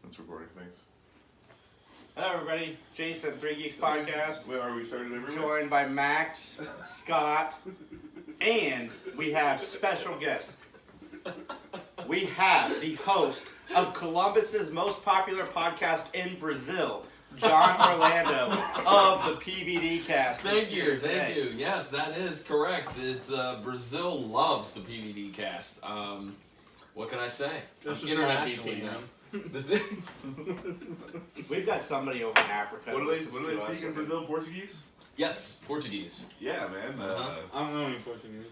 It's recording, thanks. Hello, everybody. Jason, 3 Geeks Podcast. Where are we started everywhere? Joined by Max, Scott, and we have special guests. We have the host of Columbus's most popular podcast in Brazil, John Orlando of the PVD Cast. Thank you. Yes, that is correct. It's Brazil loves the PVD Cast. What can I say? This is Internationally my now. We've got somebody over in Africa. What do they speak in Brazil? Portuguese? Yes, Portuguese. Yeah, man. Uh-huh. I don't know any Portuguese.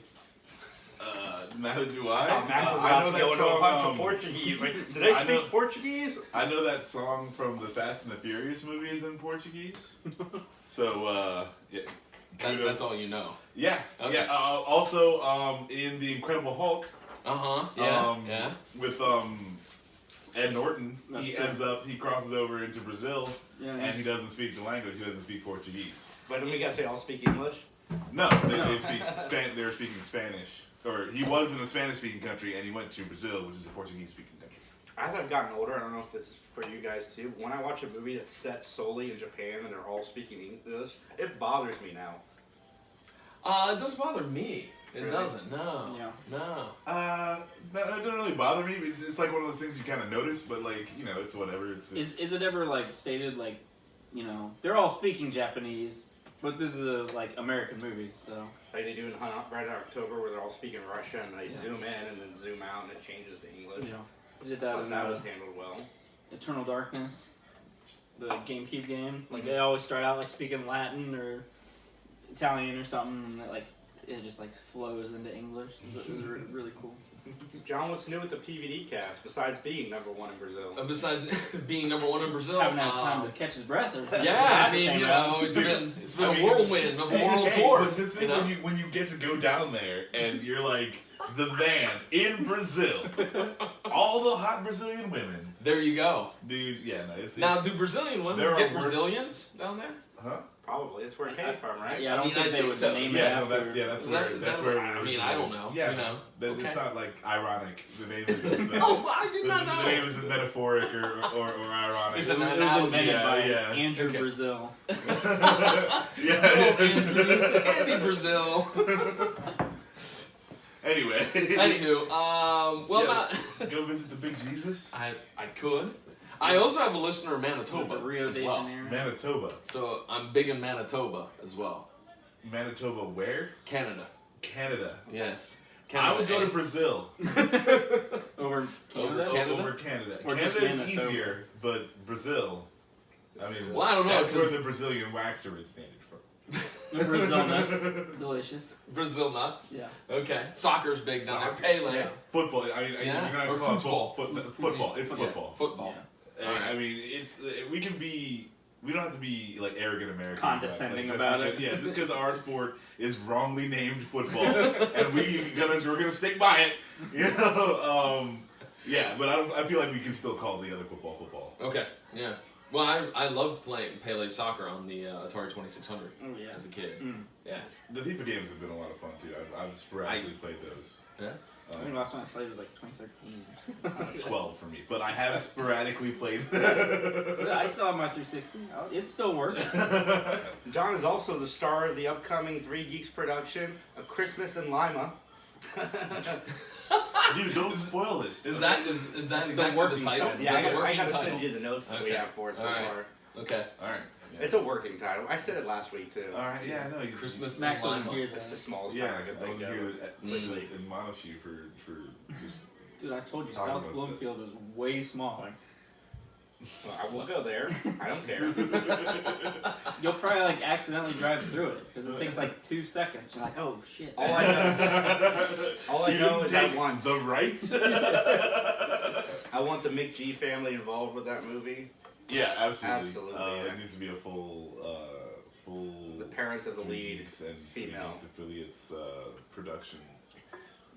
Neither do I. Max was I about know to that go into a bunch song. of Portuguese. Like, do they I know- speak Portuguese? I know that song from the Fast and the Furious movies in Portuguese. So, yeah. That's all you know. Yeah. Okay. Yeah. Also, in the Incredible Hulk. Yeah. With Ed Norton, That's he true. he crosses over into Brazil, Yeah, and he doesn't speak the language. He doesn't speak Portuguese. But then we guess they all speak English. No, they speak they're speaking Spanish. Or he was in a Spanish-speaking country, and he went to Brazil, which is a Portuguese-speaking country. As I've gotten older, I don't know if this is for you guys too, but when I watch a movie that's set solely in Japan and they're all speaking English, it bothers me now. It doesn't bother me. It Really? doesn't. No. Yeah. No. No, it doesn't really bother me. It's like one of those things you kind of notice, but like, you know, it's whatever. Is it ever like stated like, you know, they're all speaking Japanese, but this is a like American movie, so Like they do in Red October where they're all speaking Russian and they zoom in and then zoom out and it changes to English. you know, they did that But in that was handled well. Eternal Darkness, the GameCube game. Like they always start out like speaking Latin or Italian or something, and it just like flows into English. It was really cool. John, what's new with the PVD Cast besides being #1 in Brazil? Besides being #1 in Brazil, Haven't had time to catch his breath. Or yeah, I mean, you know, it's been a whirlwind of a world tour. But this thing, you know? when you get to go down there and you're like the man in Brazil, all the hot Brazilian women, There you go. dude. Yeah, no, it's Now, do Brazilian women There are get worse- Brazilians down there? huh? Probably. That's where it came from, right? Yeah, I don't I mean, think I they think would so. name it Yeah, no, after. that's Is where that where. I mean, I don't know. Yeah, You know. It's Okay. not like ironic. The name isn't. Oh, I did not know. The name isn't metaphoric or ironic. It's It an was analogy. invented by Yeah. Andrew Okay. Brazil. Yeah. Andy Brazil. Anyway. Anywho, well, Yeah. Go visit the Big Jesus. I could. I also have a listener in The Manitoba Rio as de well. Janeiro. Manitoba. So I'm big in Manitoba as well. Manitoba where? Canada. Canada. Yes. I would go to and- Brazil Over Canada? Canada? over Canada. Or just Canada is Manitoba. easier, but Brazil. I mean, Well, I don't know, that's where 'cause- the Brazilian waxer is made from. Brazil nuts. Delicious. Brazil nuts. Yeah. Okay. Soccer's big down Soccer. there. Pele. Yeah. Football. I mean, Yeah, you're not or calling it football. Football. It's Yeah, football. Football. Yeah. I mean, it's we can be. We don't have to be like arrogant Americans. Condescending just about because, it. Yeah, just because our sport is wrongly named football, and we're gonna stick by it. You know. Yeah, but I feel like we can still call the other football. Okay. Yeah. Well, I loved playing Pele soccer on the Atari 2600 Oh, yeah. as a kid. Mm. Yeah. The FIFA games have been a lot of fun too. I've sporadically played those. Yeah. I think the last one I played was like 2013 or something. 12 for me, but I have sporadically played. I still have my 360. It still works. John is also the star of the upcoming 3 Geeks production, A Christmas in Lima. Dude, don't spoil this. Is that It's exactly the the working title? title. Is Yeah, that the I working gotta title? send you the notes that we Okay. have for it so Alright. far. Okay. All right. It's a working title. I said it last week too. All right. Yeah, I know you. Christmas Max in wasn't Lima. here It's the then. smallest Yeah, time I could I think wasn't of. here Literally. to admonish you for just. Dude, I told you, Talking South about Bloomfield was way smaller. Well, I will go there. I don't care. You'll probably like accidentally drive through it because it takes like 2 seconds. You're like, oh shit. All I know is I take want the right. I want the McG family involved with that movie. Yeah, absolutely. Absolutely, yeah. It needs to be a full. The parents of the Three lead Geeks and female. Three Geeks affiliates production.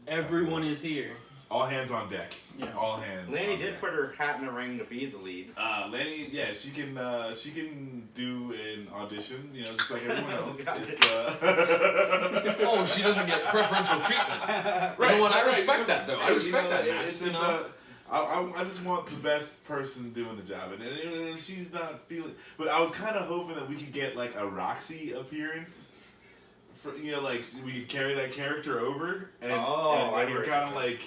Everyone is here. All hands on deck. Yeah. All hands. Lanny on did deck. put her hat in the ring to be the lead. Lanny, yeah, she can do an audition, you know, just like everyone else. Got It's, Oh, she doesn't get preferential treatment. You know what? I respect that though. I respect that, Max. It's, You know. I just want the best person doing the job, and she's not feeling. But I was kind of hoping that we could get like a Roxy appearance, for, like we could carry that character over, and we're kind of like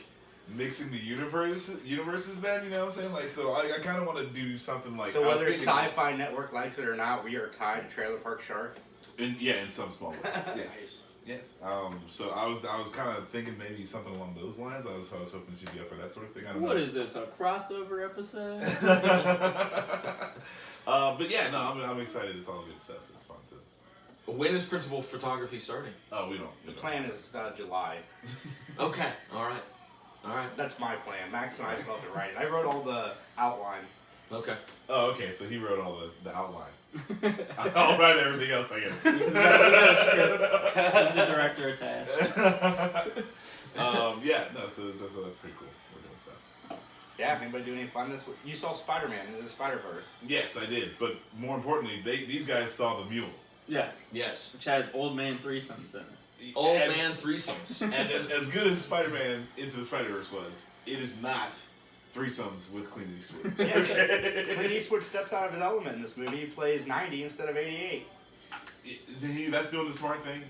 mixing the universes. Then you know what I'm saying? Like, so I kind of want to do something like. So whether Sci-Fi Network likes it or not, we are tied to Trailer Park Shark. In some small way. Yes. Yes. So I was kind of thinking maybe something along those lines. I was hoping she'd be up for that sort of thing. I don't know. What is this? A crossover episode? But yeah, no, I'm excited. It's all good stuff. It's fun too. When is principal photography starting? Oh, we don't. The plan is July. Okay. All right. That's my plan. Max and I still have to write it. I wrote all the outline. Okay. Oh, okay. So he wrote all the outline. I'll write everything else, I guess. we got a script. There's a director attached. Yeah, no, so that's pretty cool. We're doing stuff. Yeah, anybody do any fun this week? You saw Spider-Man in the Spider-Verse. Yes, I did. But more importantly, these guys saw the mule. Yes. Yes. Which has old man threesomes in it. Old man threesomes. And as good as Spider-Man Into the Spider-Verse was, it is not threesomes with Clint Eastwood. Yeah, okay. Clint Eastwood steps out of his element in this movie. He plays 90 instead of 88. That's doing the smart thing,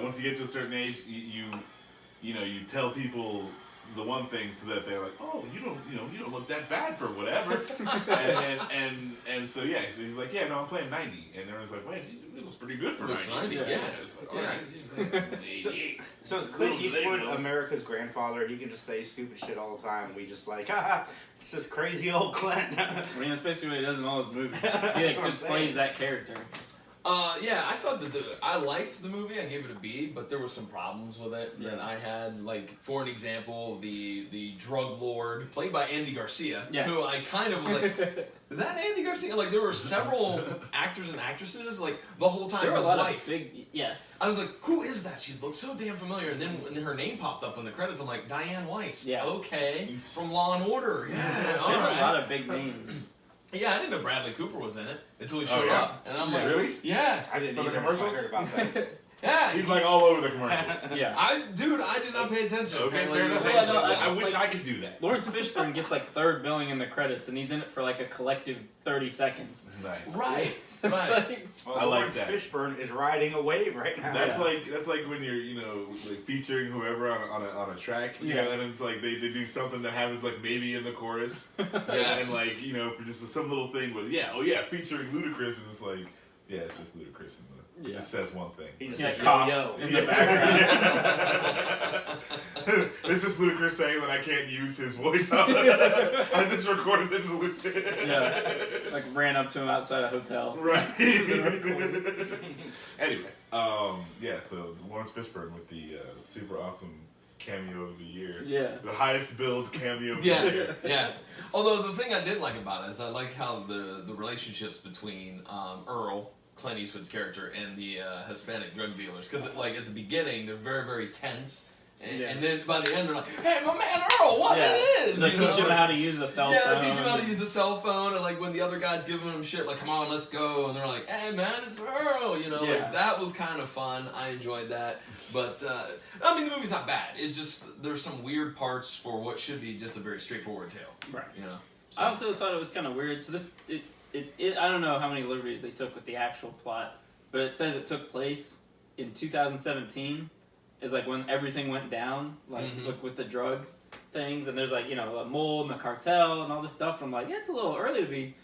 once you get to a certain age, you tell people the one thing so that they're like, oh, you don't look that bad for whatever, and so yeah, so he's like, yeah, no, I'm playing 90, and everyone's like, wait, it looks pretty good for 90. Yeah. It's like, all right. 88. So is Clint Eastwood America's grandfather? He can just say stupid shit all the time. We just like, haha, it's this crazy old Clint. I mean, that's basically what he does in all his movies. He That's what I'm just plays that character. Yeah, I thought that I liked the movie. I gave it a B, but there were some problems with it that I had. Like, for an example, the drug lord played by Andy Garcia, who I kind of was like, is that Andy Garcia? Like, there were several actors and actresses, like, the whole time. His wife. Yes. I was like, who is that? She looked so damn familiar. And then when her name popped up in the credits, I'm like, Diane Weiss. Yeah. Okay. From Law and Order. Yeah. There's a lot of big names. Yeah, I didn't know Bradley Cooper was in it until he showed up. And I'm like, really? Yeah. I didn't For the either. commercials? I heard about that. Yeah. He's like all over the commercials. Yeah. I did not pay attention. Okay, Apparently, fair enough. Yeah, no, I wish I could do that. Lawrence Fishburne gets like third billing in the credits, and he's in it for like a collective 30 seconds. Nice. Right. It's Right. like, Well, I like Lawrence that. Fishburne is riding a wave right now. That's like when you're like featuring whoever on a track, Yeah. and it's like they do something that happens like maybe in the chorus, Yes. and like for just some little thing, but featuring Ludacris, and it's like it's just Ludacris, and it just says one thing. He just yeah, says, coughs yo, in the background. It's just Ludacris saying that I can't use his voice. I just recorded it in the Yeah. Like ran up to him outside a hotel. Right. Anyway, so Lawrence Fishburne with the super awesome cameo of the year. Yeah. The highest billed cameo of the Yeah, year. yeah. Although the thing I did like about it is I like how the relationships between Earl, Clint Eastwood's character, and the Hispanic drug dealers, because like at the beginning they're very, very tense, and then by the end they're like, "Hey, my man Earl, what it is?" They teach him how to use a cell phone. Yeah, they teach him how to use the cell phone, and like when the other guy's giving him shit, like, "Come on, let's go," and they're like, "Hey, man, it's Earl," like that was kind of fun. I enjoyed that, but I mean, the movie's not bad. It's just there's some weird parts for what should be just a very straightforward tale, Right. So. I also thought it was kind of weird. So this, I don't know how many liberties they took with the actual plot, but it says it took place in 2017. Is like when everything went down, like with the drug things, and there's like a mold and the cartel and all this stuff. I'm like, it's a little early to be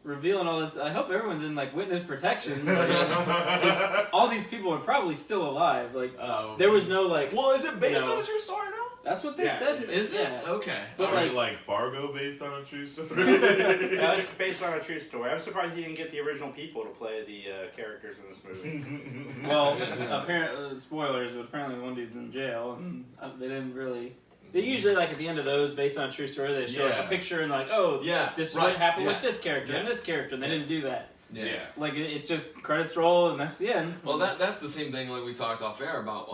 revealing all this. I hope everyone's in like witness protection. Like, all these people are probably still alive. Like there was no like. Well, is it based on a true story though? That's what they said. Is it? Okay. But Or is it like Fargo based on a true story? Yeah, it's based on a true story. I'm surprised he didn't get the original people to play the characters in this movie. Well, apparently, spoilers, but apparently one dude's in jail, and they didn't really. They usually, like, at the end of those, based on a true story, they show like, a picture and, like, this is what happened with this character and this character, and they didn't do that. Yeah. Like, it just, credits roll, and that's the end. Well, that's the same thing like we talked off air about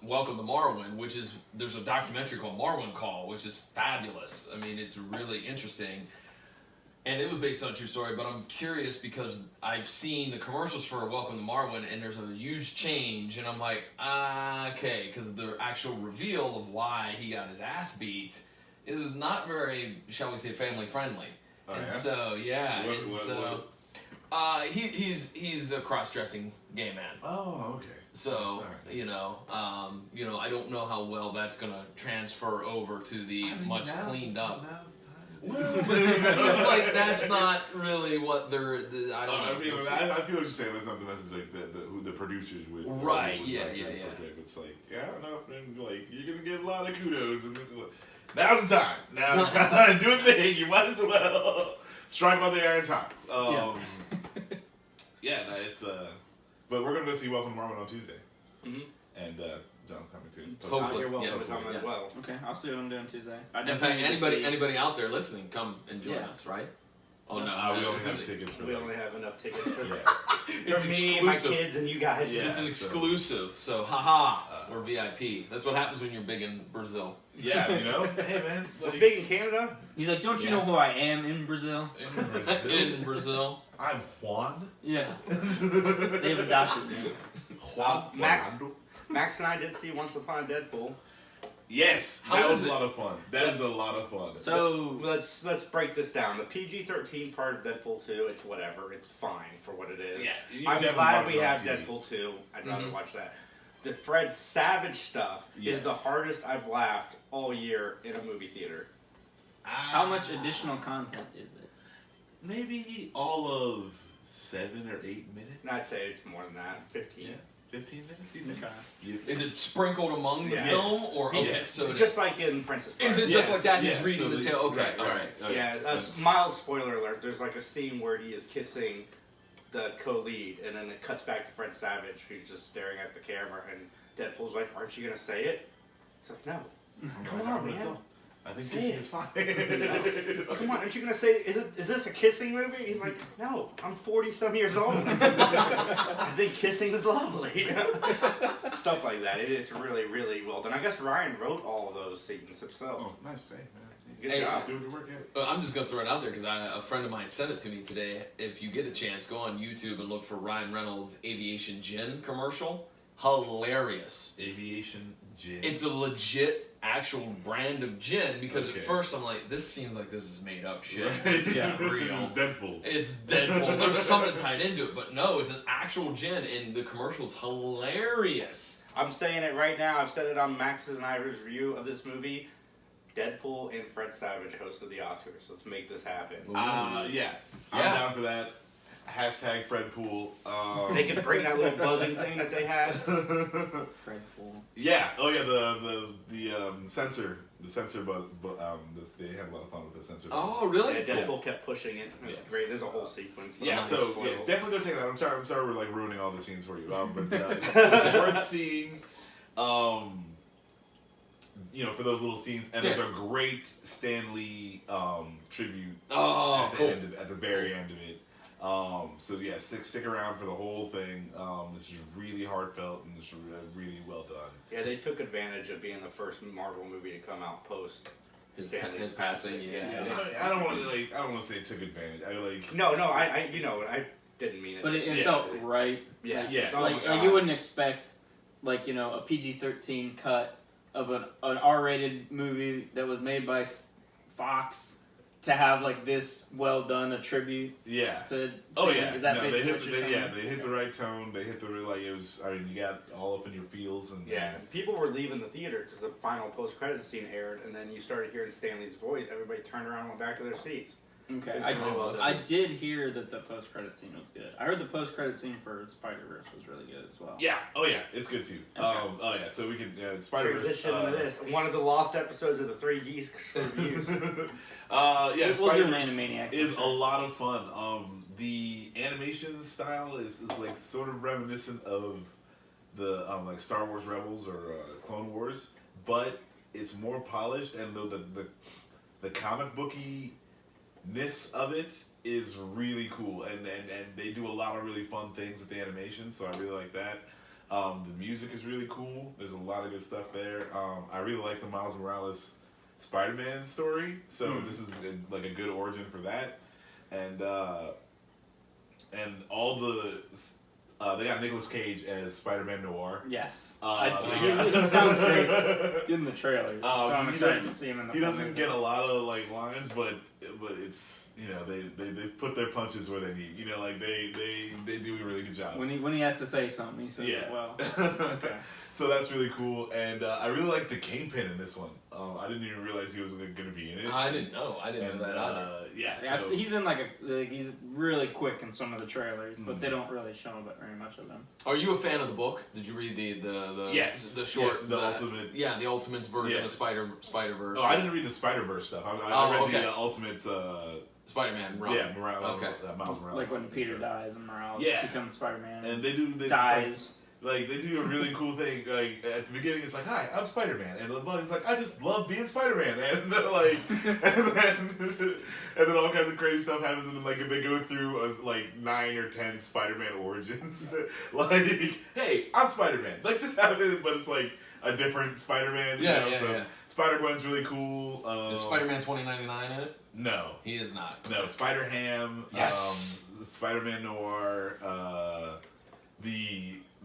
Welcome to Morrowind, which is, there's a documentary called Morrowind Call, which is fabulous. I mean, it's really interesting. And it was based on a true story, but I'm curious because I've seen the commercials for Welcome to Morrowind, and there's a huge change, and I'm like, okay, because the actual reveal of why he got his ass beat is not very, shall we say, family friendly. Oh, and yeah? so What? he's a cross-dressing gay man. Oh, okay. So All right. I don't know how well that's gonna transfer over to the much cleaned up. Well, but it seems like that's not really what they're. I don't know. I mean, I feel what you're saying. That's not the message like who the producers would. Right. Would Yeah. like to portray. It's like, yeah, I don't know, and like you're gonna get a lot of kudos, and now's the time. Now's the time. Do it big. You might as well strike while the iron's hot. Yeah. No, it's but we're gonna go see Welcome to Marvin on Tuesday, and John's coming too. Hopefully, you're welcome yes. to come as well. Okay, I'll see what I'm doing Tuesday. In fact, anybody out there listening, come and join us, right? Oh no, We only have tickets for We that. only have enough tickets for It's for me, my exclusive. kids, and you guys. Yeah. It's an exclusive, so haha, we're VIP. That's what happens when you're big in Brazil. Yeah, hey man, We're like, big in Canada. He's like, don't you know who I am in Brazil? In Brazil. I'm Juan. Yeah. They've adopted me. Juan. Max and I did see Once Upon a Deadpool. Yes, How that is was a it? lot of fun. That is a lot of fun. So, Let's break this down. The PG-13 part of Deadpool 2, it's whatever. It's fine for what it is. Yeah, you I'm definitely glad watch we it on have TV. Deadpool 2. I'd rather Mhm. watch that. The Fred Savage stuff Yes. is the hardest I've laughed all year in a movie theater. how much additional content is it? Maybe all of 7 or 8 minutes. And I'd say it's more than that. 15. Yeah. 15 minutes. You think? Okay. You think? Is it sprinkled among the Yes. film, or okay? Yes. So Just like in Princess Bride. is it just like that? He's Yes. reading So the tale. Okay, right, all right. right. Okay. Yeah, a mild spoiler alert. There's like a scene where he is kissing the co-lead, and then it cuts back to Fred Savage, who's just staring at the camera, and Deadpool's like, "Aren't you gonna say it?" He's like, "No." Come on, man. I think Say kissing it. is fine. Come on, aren't you gonna say? Is this a kissing movie? He's like, "No, I'm 40-some years old. I think kissing is lovely." Stuff like that. It's really, really well done. I guess Ryan wrote all of those scenes himself. Oh, nice. Hey, man. Good Hey, job. Doing good work, yeah. I'm just gonna throw it out there because a friend of mine sent it to me today. If you get a chance, go on YouTube and look for Ryan Reynolds' Aviation Gin commercial. Hilarious. Aviation gin. It's a legit, actual brand of gin because Okay. at first I'm like, this seems like this is made up shit. Right. This isn't It real. was Deadpool. It's Deadpool. There's something tied into it, but no, it's an actual gin, and the commercial's hilarious. I'm saying it right now. I've said it on Max's and Ivor's review of this movie. Deadpool and Fred Savage hosted the Oscars. Let's make this happen. Yeah. I'm Yeah. down for that. Hashtag Fred Pool. They could bring that little buzzing thing that they had. Fred Pool. Yeah. Oh yeah. The sensor. The sensor buzz. They had a lot of fun with the sensor. Buzz. Oh, really? Yeah, Deadpool kept pushing it. It was Yeah. great. There's a whole sequence. but Yeah, I'm so not gonna yeah, spoil. definitely go check it out. I'm sorry we're like ruining all the scenes for you. But it's worth seeing. For those little scenes, and there's a great Stan Lee tribute Oh, at the cool. at the very end of it. So yeah, stick around for the whole thing. This is really heartfelt and it's really well done. Yeah, they took advantage of being the first Marvel movie to come out post His Stanley's passing, yeah. I don't want to say took advantage. No, I didn't mean it. But it Yeah. felt right. yeah, Like, Yeah. Oh like, my like you God. wouldn't expect, a PG-13 cut of an R-rated movie that was made by Fox to have this well done a tribute Yeah. to. Oh yeah. Is that No, basically they what hit you're saying? they hit the right tone. They hit the it was. I mean, you got all up in your feels and Yeah, people were leaving the theater because the final post-credit scene aired, and then you started hearing Stanley's voice. Everybody turned around and went back to their seats. Okay, It's I, really well done. I did hear that the post-credit scene was good. I heard the post-credit scene for Spider-Verse was really good as well. Yeah. Oh yeah. It's good too. Okay. Oh yeah. So we can Spider-Verse. Transition into this. One of the lost episodes of the 3 Geeks reviews. Yeah. we'll do an Spider-Verse Animaniacs. is for a sure. lot of fun. The animation style is like sort of reminiscent of the Star Wars Rebels or Clone Wars, but it's more polished, and the comic booky-ness of it is really cool, and they do a lot of really fun things with the animation, so I really like that. The music is really cool. There's a lot of good stuff there. I really like the Miles Morales Spider-Man story, so this is a good origin for that, and all They got Nicolas Cage as Spider-Man Noir. Yes. He sounds great in the trailer. So I'm he excited doesn't- to see him in the He film doesn't movie. get a lot of like lines, but it's they put their punches where they need. Like they do a really good job. When he has to say something, he says it well. Okay. So that's really cool, and I really like the Kingpin in this one. I didn't even realize he was going to be in it. I didn't know. I didn't know that either. Yeah, So, he's in he's really quick in some of the trailers, but they don't really show very much of him. Are you a fan of the book? Did you read the Yes. the short Yes, the Ultimate. Yeah, the Ultimate's version Yeah. of Spider-Verse. Oh, I didn't read the Spider-Verse stuff. I read the Ultimate's. Spider-Man run. Yeah, Morales. Okay. Miles Morales. Like when Peter dies and Morales becomes Spider-Man. And they dies. Like they do a really cool thing. Like at the beginning, it's like, "Hi, I'm Spider-Man," and he's like, "I just love being Spider-Man," and then and then all kinds of crazy stuff happens, and then like they go through like 9 or 10 Spider-Man origins. Like, hey, I'm Spider-Man. Like this happened, but it's like a different Spider-Man. Yeah. Spider-Gwen's really cool. Is Spider-Man 2099 in it? No, He is not. no. Spider-Ham. Yes. Spider-Man Noir.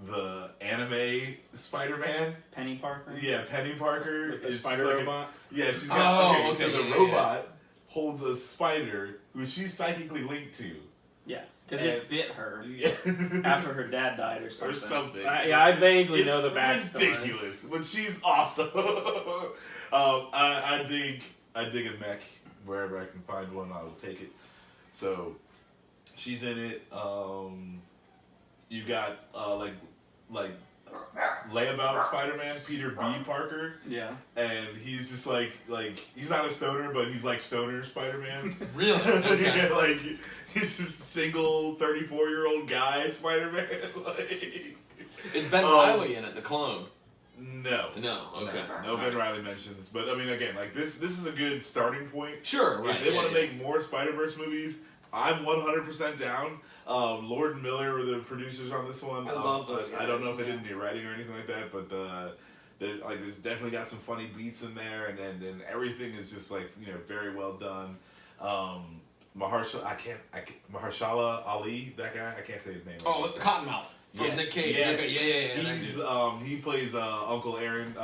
The anime Spider-Man. Penny Parker. Yeah, Penny Parker. With the is spider like robot. Yeah, she's got. Oh, So okay, the yeah, robot holds a spider who she's psychically linked to. Yes, because it bit her Yeah. after her dad died or something. Or something. I vaguely It's know the backstory. ridiculous, but she's awesome. I dig a mech wherever I can find one. I will take it. So she's in it. You got like layabout Spider-Man, Peter B. Parker, Yeah. and he's just like he's not a stoner, but he's like stoner Spider-Man. Really? Okay. Yeah, like he's just single 34-year-old guy Spider-Man. Like, Is Ben Reilly in it, the clone? no. No. Okay. No Ben Reilly mentions, but I mean, again, like this is a good starting point. Sure. Right. If they want to make more Spider-Verse movies, I'm 100% down. Lord and Miller were the producers on this one. I love those I don't know if guys, they did any writing or anything like that, but there's definitely got some funny beats in there, and everything is just like very well done. Mahershala Ali, that guy, I can't say his name. Oh, Cottonmouth from Yes. Nick Cage. Yes. Okay, yeah. He's he plays Uncle Aaron,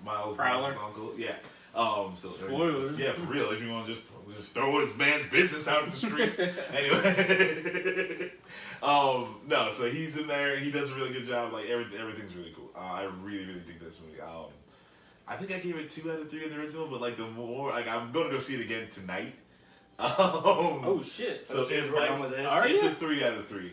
Miles Prowler. Morales' uncle. Yeah. So Spoilers. yeah, for real. If you want to just throw his man's business out in the streets. Anyway. No, so he's in there. He does a really good job. Like everything's really cool. I really dig this movie. I think I gave it 2 out of 3 in the original, but like the more I'm going to go see it again tonight. Oh shit. So As we're done with this. Are it's you? a 3 out of 3.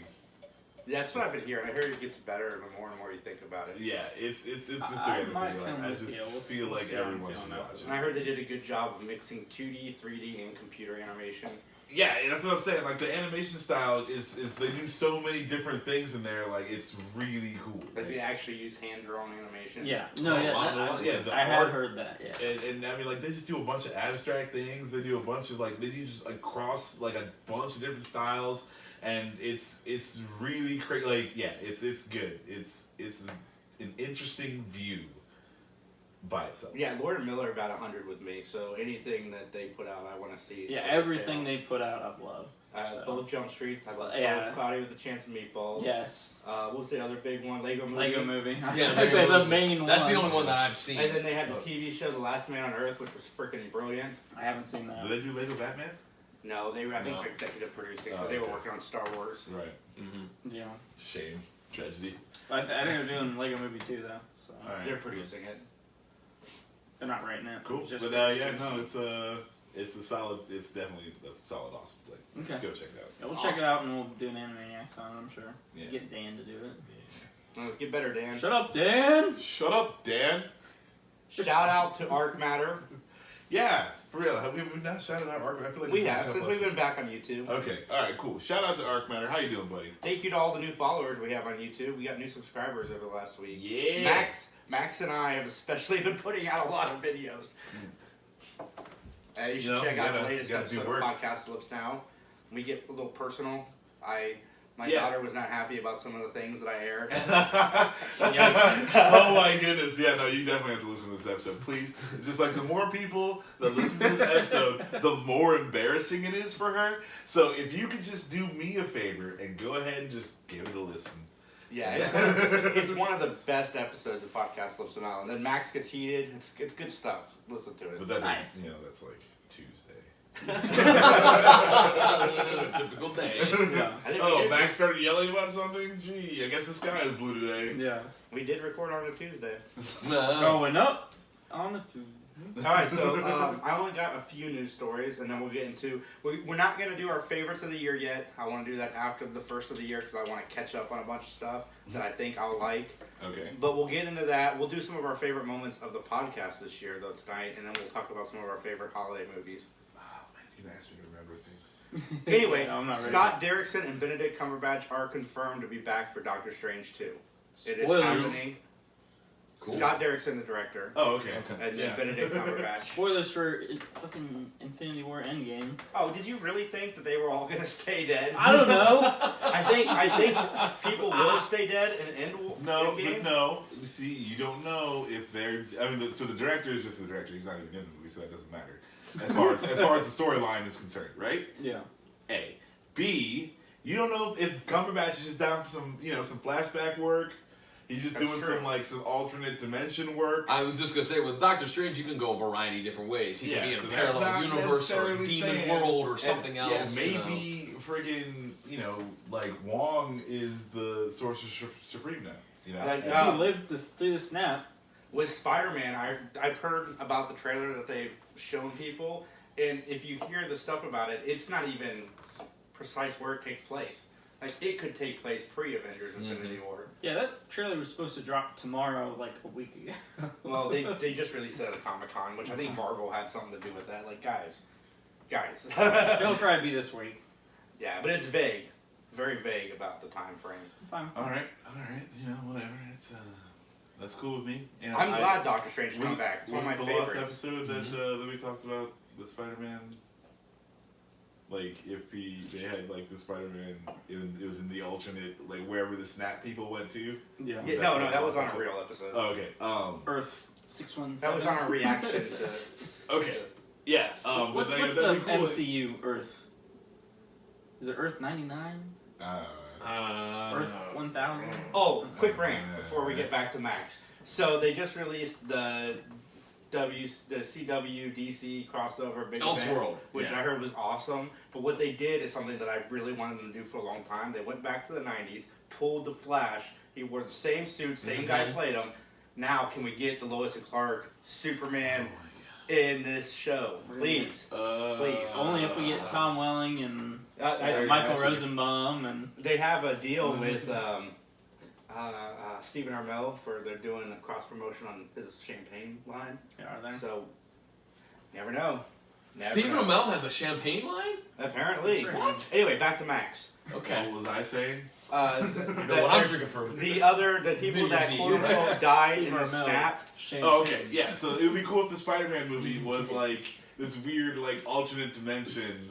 That's what I've been hearing. I heard it gets better the more and more you think about it. Yeah, it's a 3 I out of 3. might Like, come I with just you. We'll feel see like how I'm everyone should feeling watch after. it. And I heard they did a good job of mixing 2D, 3D, and computer animation. Yeah, that's what I'm saying. Like the animation style is they do so many different things in there. Like it's really cool. Like they actually use hand-drawn animation. Yeah. No. Oh, Yeah. wow. I, Yeah, the I had art- heard that. Yeah. And I mean, like they just do a bunch of abstract things. They do a bunch of they use across like a bunch of different styles, and it's really crazy. Like yeah, it's good. It's an interesting view by itself. Yeah, Lord and Miller got 100 with me, so anything that they put out, I want to see. Yeah. Everything they put out, I've loved. So. Both Jump Streets. I love Yeah. both Cloudy with a Chance of Meatballs. Yes. What was the other big one? Lego Movie. Lego Movie. Yeah, I'd say Lego the Movie. main one. That's the only one that I've seen. And then they had the TV show The Last Man on Earth, which was freaking brilliant. I haven't seen that. Do they do Lego Batman? No, they were, I think, No. executive producing Oh, because they were okay. working on Star Wars. Right. Mm-hmm. Yeah. Shame. Tragedy. I think they're doing Lego Movie too, though. So All right. They're producing it. they're not writing it. Cool. Just But yeah, no, it's a solid. It's definitely a solid, awesome flick. Okay. Go check it out. Yeah, we'll check it out and we'll do an Animaniacs on it, I'm sure. Yeah. Get Dan to do it. Get better, Dan. Shut up, Dan! Shut up, Dan. Shout out to Arc Matter. Yeah, for real. Have we not shouted out Arc? I feel like We we've have, done a since couple we've been back on YouTube. Okay, all right, cool. Shout out to Arc Matter. How you doing, buddy? Thank you to all the new followers we have on YouTube. We got new subscribers over the last week. Yeah. Max and I have especially been putting out a lot of videos. You should You know, check out the gotta- latest gotta do episode work. of Podcast Slips Now. We get a little personal. My Yeah. daughter was not happy about some of the things that I aired. Oh my goodness. Yeah, no, you definitely have to listen to this episode. Please. Just like the more people that listen to this episode, the more embarrassing it is for her. So if you could just do me a favor and go ahead and just give it a listen. Yeah, it's one of the best episodes of Podcast Listen Out. And then Max gets heated. It's good stuff. Listen to it. But that Nice. that's like Tuesday. Typical day. Yeah. I think Oh, Max started yelling about something? Gee, I guess the sky is blue today. Yeah. we did record on a Tuesday. No. Going up on the tube. All right, so I only got a few news stories, and then we'll get into. We're not going to do our favorites of the year yet. I want to do that after the first of the year because I want to catch up on a bunch of stuff that I think I'll like. Okay. But we'll get into that. We'll do some of our favorite moments of the podcast this year, though, tonight, and then we'll talk about some of our favorite holiday movies. Oh, man, you can ask me to remember things. Anyway, No, I'm not ready. Scott Derrickson and Benedict Cumberbatch are confirmed to be back for Doctor Strange 2. It is Spoilers. happening. Cool. Scott Derrickson, the director, Oh, okay. Okay. and Yeah. Benedict Cumberbatch. Spoilers for fucking Infinity War Endgame. Oh, did you really think that they were all going to stay dead? I don't know. I think people will stay dead in Endgame. No, but no. You see, you don't know if they're. I mean, so the director is just the director. He's not even in the movie, so that doesn't matter. As far as the storyline is concerned, right? Yeah. A. B. You don't know if Cumberbatch is just down for some flashback work. He's just That's doing true. some alternate dimension work. I was just gonna say, with Doctor Strange, you can go a variety of different ways. He can be in a so that's parallel not universe or a necessarily demon saying- world or and, something else. Yeah, you know. maybe friggin' like Wong is the Sorcerer Supreme now. You know, Like, If you lived through the snap, With Spider-Man, I've heard about the trailer that they've shown people, and if you hear the stuff about it, it's not even precise where it takes place. Like, it could take place pre-Avengers Infinity War. yeah, that trailer was supposed to drop tomorrow, like a week ago. Well, they just released it at a Comic-Con, which I think Marvel had something to do with that. Like, guys. It'll probably be this week. Yeah, but it's vague. Very vague about the time frame. Fine. all right, whatever. It's that's cool with me. And I'm glad Doctor Strange was- came back. It's one of my the favorites. last episode that we talked about the Spider-Man. Like if they had like the Spider-Man, it was in the alternate like wherever the Snap people went to. Yeah. Yeah, no, that was on a real episode. Oh, okay. Earth 617. That was on a reaction to. Okay. Yeah. But What's that'd the be cool. MCU Earth? Is it Earth 99? Earth 1000? Oh, quick rant before we get back to Max. So they just released the CW DC crossover big event, Elseworld, which yeah. I heard was awesome. But what they did is something that I really wanted them to do for a long time. They went back to the 90s, pulled the Flash. He wore the same suit, same guy played him. Now can we get the Lois and Clark Superman in this show, please? Please. Only if we get Tom Welling and I- Michael Rosenbaum and They have a deal with Stephen Amell for they're doing a cross promotion on his champagne line. are there? So, never know. Never Stephen know. Amell has a champagne line? Apparently. What? Anyway, back to Max. Okay. What was I saying? You know what I'm drinking for? The people that Videos, quote right? unquote died in the Stephen Amell. snap. Shane. Oh, okay. Yeah. So it would be cool if the Spider-Man movie was like this weird like alternate dimension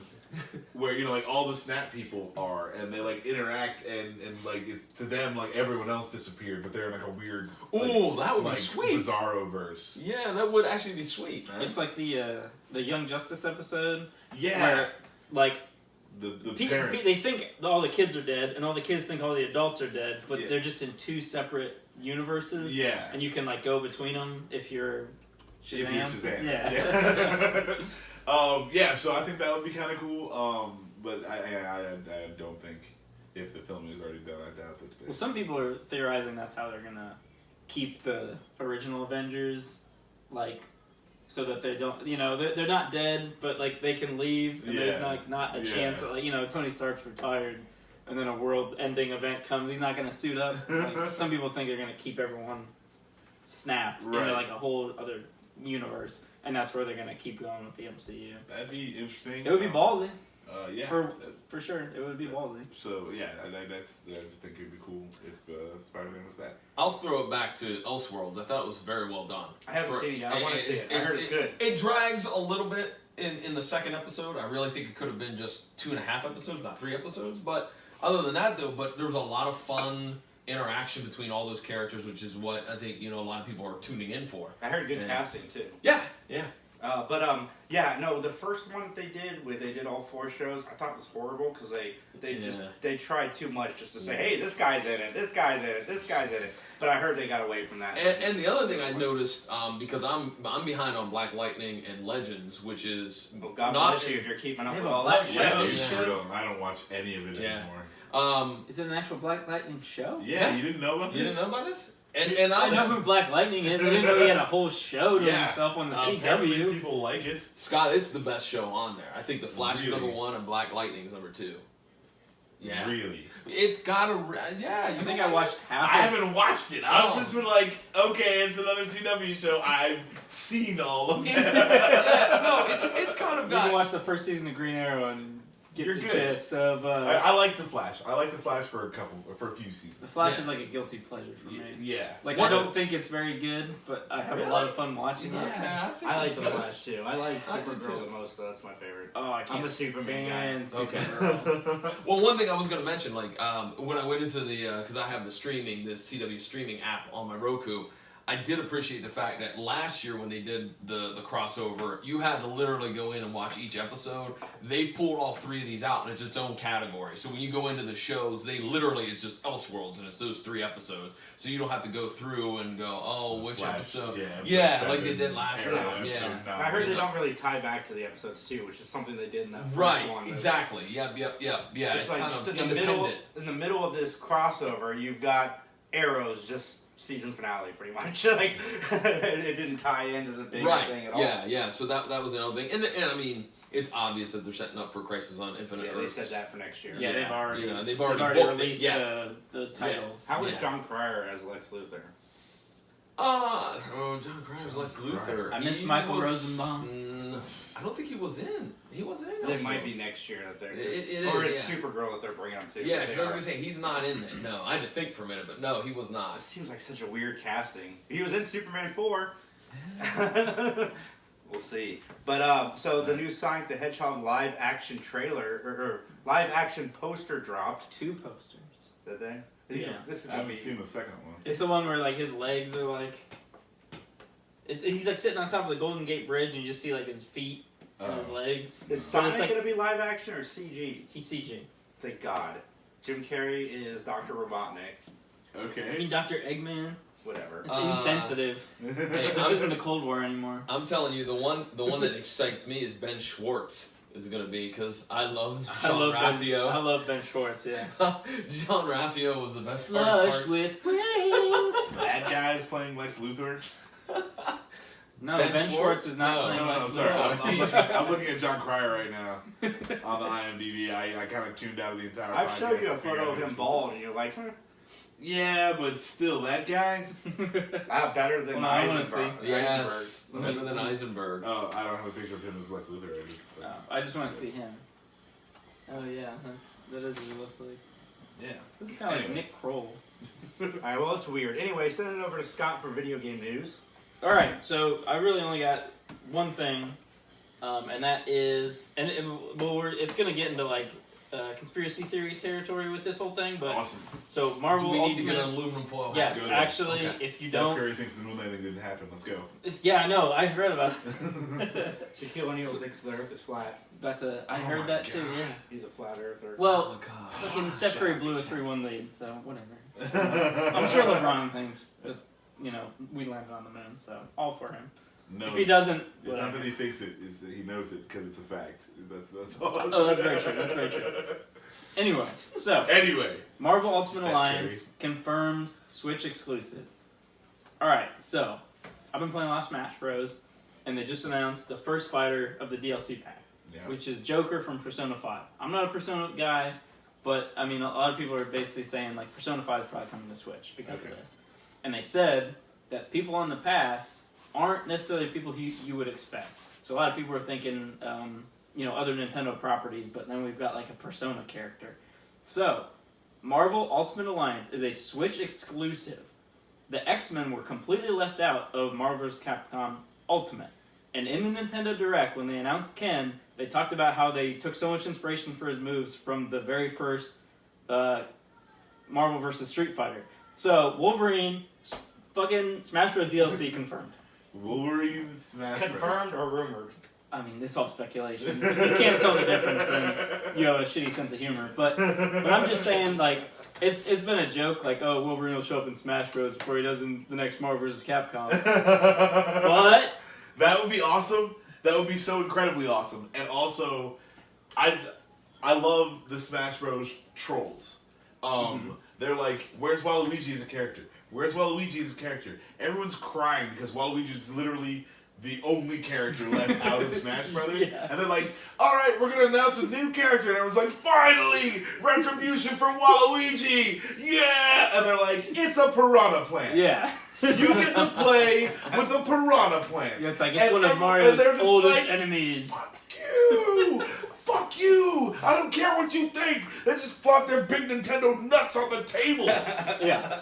where like all the Snap people are and they like interact and like it's to them like everyone else disappeared but they're in like a weird Ooh, that would be like sweet. Bizarro verse. Yeah, that would actually be sweet, man. It's like the Young Justice episode Yeah. where like The they think all the kids are dead and all the kids think all the adults are dead, but Yeah. they're just in two separate universes. Yeah. And you can like go between them if you're Shazam. If you're Shazam. Yeah. Yeah, so I think that would be kind of cool. But I don't think if the filming is already done, I doubt that. Well, some people are theorizing that's how they're gonna keep the original Avengers, like, so that they don't, they're not dead, but like they can leave, and there's not a chance that Tony Stark's retired, and then a world-ending event comes. He's not gonna suit up. Like, some people think they're gonna keep everyone snapped into like a whole other universe, and that's where they're gonna keep going with the MCU. That'd be interesting. It would be ballsy. Yeah. For sure, it would be ballsy. So yeah, I just think it'd be cool if Spider-Man was that. I'll throw it back to Elseworlds. I thought it was very well done. I haven't seen it yet. I want to see it. I heard it's good. It drags a little bit in the second episode. I really think it could have been just 2.5 episodes, not 3 episodes. But other than that, though, there was a lot of fun interaction between all those characters, which is what I think a lot of people are tuning in for. I heard good casting too. Yeah. The first one that they did, where they did all 4 shows, I thought was horrible because they tried too much just to say, hey, this guy's in it, this guy's in it, this guy's in it. But I heard they got away from that. And the other thing I noticed, because I'm behind on Black Lightning and Legends, which is God bless you if you're keeping up with all Black that Lightning shit. show? I don't watch any of it Yeah. anymore. Is it an actual Black Lightning show? Yeah, you didn't know about You this? didn't know about this? And I know who Black Lightning is. I didn't know he had a whole show to Yeah. himself on the Apparently CW. people like it. Scott, it's the best show on there. I think The Flash is Really? number 1 and Black Lightning is number 2. Yeah. Really? It's got a... Yeah, I you think don't I like watched it? I half of haven't watched it. Oh. I've just been like, okay, it's another CW show. I've seen all of them. Yeah, no, it's kind of You can got... watch the first season of Green Arrow and get You're the good. gist of. I like the Flash. I like the Flash for a few seasons. The Flash Yeah. is like a guilty pleasure for me. Yeah. Like What- I don't think it's very good, but I have a lot of fun watching it. Yeah, think I like it's The good. Flash too. I like I do Supergirl too. the most, so that's my favorite. Oh, I can't I'm a Superman stand Okay. Supergirl. Well, one thing I was going to mention, like, when I went into the, because I have the CW streaming app on my Roku, I did appreciate the fact that last year when they did the crossover, you had to literally go in and watch each episode. They've pulled all 3 of these out, and it's its own category. So when you go into the shows, it's just Elseworlds, and it's those 3 episodes. So you don't have to go through and go, oh, which Flash, episode? yeah, Yeah, like they did last Arrow, time. Yeah. episode 9. I heard they don't really tie back to the episodes too, which is something they did in that first Right, one. exactly. Yep. Yeah, It's it's like kind just of in the middle. independent. In the middle of this crossover, you've got Arrow's just season finale, pretty much. Like it didn't tie into the big thing at all. Yeah. So that was another thing, and I mean, it's obvious that they're setting up for Crisis on Infinite Yeah, they Earths. said that for next year. Yeah, they've already. they've already booked it, released yeah. the title. How was Yeah. John Cryer as Lex Luthor? John Cryer's Lex Luthor. I miss He Michael was- Rosenbaum. I don't think he was in. He wasn't in. It might be Elseworlds. next year that they're. It or is, it's yeah. Supergirl that they're bringing up too. Yeah, but because they I was are. gonna say he's not in it. No, I had to think for a minute, but no, he was It not. seems like such a weird casting. He was in Superman 4. We'll see. But so the new Sonic the Hedgehog live action trailer or live action poster dropped. 2 posters. Did they? Yeah. This is I gonna haven't be. seen the second one. It's the one where like his legs are like. He's like sitting on top of the Golden Gate Bridge, and you just see like his feet and his legs. Is But Sonic it's like gonna be live action or CG? he's CG. Thank God. Jim Carrey is Dr. Robotnik. I Okay. mean, Dr. Eggman. Whatever. It's insensitive. Hey, This isn't the Cold War anymore. I'm telling you, the one that excites me is Ben Schwartz is gonna be because I love I John love Raffio. Ben Schwartz. Yeah. John Raffio was the best part. Flushed with brains. That guy's playing Lex Luthor. No, Ben Ben, Schwartz is not No. playing No, Lex sorry. Luthor. I'm looking at John Cryer right now on the IMDb. I kind of tuned out of the entire. I've showed podcast you to a figure photo out of who him this bald, and you're like, Yeah, but still, that guy. better than Well, I wanna Eisenberg. Yes, Let me- better than Eisenberg. Oh, I don't have a picture of him as Lex Luthor. I just want to see him. Oh yeah, that is what he looks like. Yeah. This is kind of like Anyway. Nick Kroll. Alright, well, it's weird. Anyway, send it over to Scott for video game news. All right, so I really only got one thing, and that is, it's gonna get into like conspiracy theory territory with this whole thing, but Awesome. so Do Marvel we need to Ultimate. get an aluminum foil? Yes, Let's go. actually, Okay. if you Steph don't, Curry thinks the moon landing didn't happen. Let's go. yeah, I know, I read about it. Shaquille O'Neal thinks the Earth is flat. I Oh heard my that too. God. Yeah. He's a flat earther. Well, Oh god. fucking Steph Curry blew a Shaq. 3-1 lead, so whatever. I'm sure LeBron thinks that we landed on the moon, so all for him. No, If he doesn't, it's not whatever. that he thinks it. It's that he knows it because it's a fact. That's all. Oh, that's very true. That's very true. Anyway, so Anyway, Marvel Ultimate Steph Alliance confirmed Switch exclusive. Alright, so I've been playing a lot of Smash Bros. And they just announced the first fighter of the DLC pack, yeah. which is Joker from Persona 5. I'm not a Persona guy, but I mean, a lot of people are basically saying like Persona 5 is probably coming to Switch because of this. And they said that people on the pass aren't necessarily people you would expect. So a lot of people are thinking, other Nintendo properties, but then we've got like a Persona character. So, Marvel Ultimate Alliance is a Switch exclusive. The X-Men were completely left out of Marvel vs. Capcom Ultimate. And in the Nintendo Direct, when they announced Ken, they talked about how they took so much inspiration for his moves from the very first Marvel vs. Street Fighter. So, Wolverine, fucking Smash Bros. DLC confirmed. Wolverine Smash Bros. Confirmed or rumored? I mean, it's all speculation. If you can't tell the difference, then you have a shitty sense of humor. But I'm just saying, like, it's been a joke, like, oh, Wolverine will show up in Smash Bros. Before he does in the next Marvel vs. Capcom. But that would be awesome. That would be so incredibly awesome. And also, I love the Smash Bros. Trolls. They're like, where's Waluigi as a character? Where's Waluigi as a character? Everyone's crying because Waluigi is literally the only character left out of Smash Brothers. Yeah. And they're like, alright, we're going to announce a new character. And everyone's like, finally! Retribution for Waluigi! Yeah! And they're like, it's a piranha plant. yeah. You get to play with a piranha plant. Yeah, it's like, it's And one of and Mario's they're just oldest like, enemies. Fuck you! Fuck you! I don't care what you think! They just flaunt their big Nintendo nuts on the table! Yeah.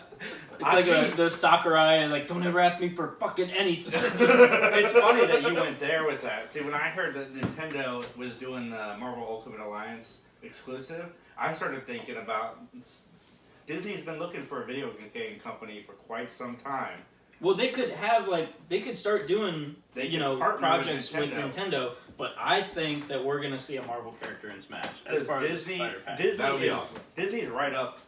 It's like the Sakurai, and like, don't ever ask me for fucking anything. It's funny that you went there with that. See, when I heard that Nintendo was doing the Marvel Ultimate Alliance exclusive, I started thinking about Disney's been looking for a video game company for quite some time. Well, they could start doing, They you could know, partner projects with with Nintendo. Nintendo, but I think that we're gonna see a Marvel character in Smash as Because part of the Disney, Spider Pack. That would be awesome. Disney's right up